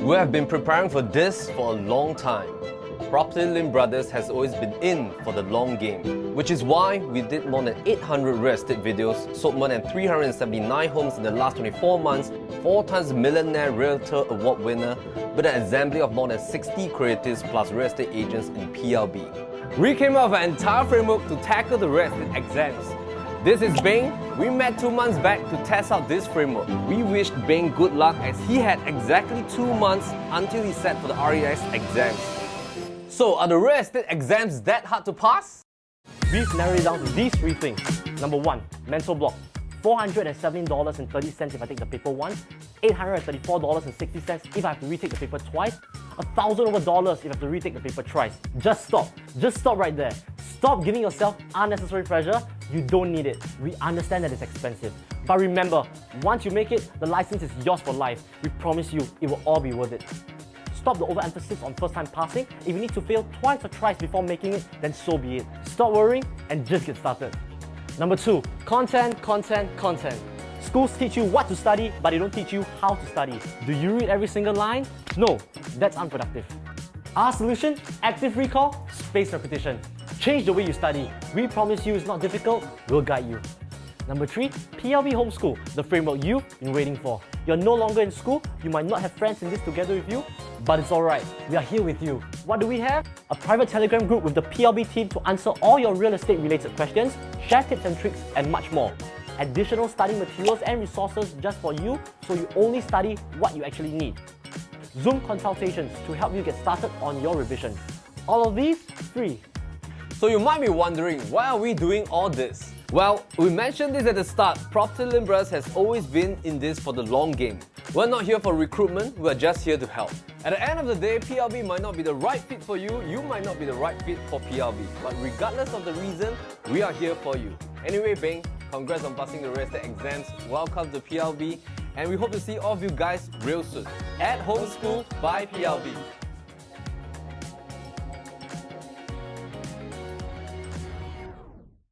We have been preparing for this for a long time. PropertyLimBrothers has always been in for the long game, which is why we did more than 800 real estate videos, sold more than 379 homes in the last 24 months, 4 times Millionaire Realtor Award winner, with an assembly of more than 60 creatives plus real estate agents in PLB. We came up with an entire framework to tackle the real estate exams. This is Bing. We met 2 months back to test out this framework. We wished Bing good luck as he had exactly 2 months until he sat for the RES exams. So, are the real estate exams that hard to pass? We've narrowed it down to these 3 things. Number 1, mental block. $417.30 if I take the paper once, $834.60 if I have to retake the paper twice, $1,000 over if I have to retake the paper thrice. Just stop right there. Stop giving yourself unnecessary pressure. You don't need it. We understand that it's expensive. But remember, once you make it, the license is yours for life. We promise you, it will all be worth it. Stop the overemphasis on first time passing. If you need to fail twice or thrice before making it, then so be it. Stop worrying and just get started. Number 2, content. Schools teach you what to study, but they don't teach you how to study. Do you read every single line? No, that's unproductive. Our solution? Active recall, spaced repetition. Change the way you study. We promise you it's not difficult, we'll guide you. Number 3, PLB homeSkool, the framework you've been waiting for. You're no longer in school, you might not have friends in this together with you, but it's alright, we are here with you. What do we have? A private Telegram group with the PLB team to answer all your real estate related questions, share tips and tricks, and much more. Additional study materials and resources just for you, so you only study what you actually need. Zoom consultations to help you get started on your revision. All of these free. So you might be wondering, why are we doing all this? Well, we mentioned this at the start. PropertyLimBrothers has always been in this for the long game. We're not here for recruitment, we're just here to help. At the end of the day, PLB might not be the right fit for you, you might not be the right fit for PLB. But regardless of the reason, we are here for you. Anyway, Bing, congrats on passing the real estate exams. Welcome to PLB, and we hope to see all of you guys real soon at homeSkool by PLB.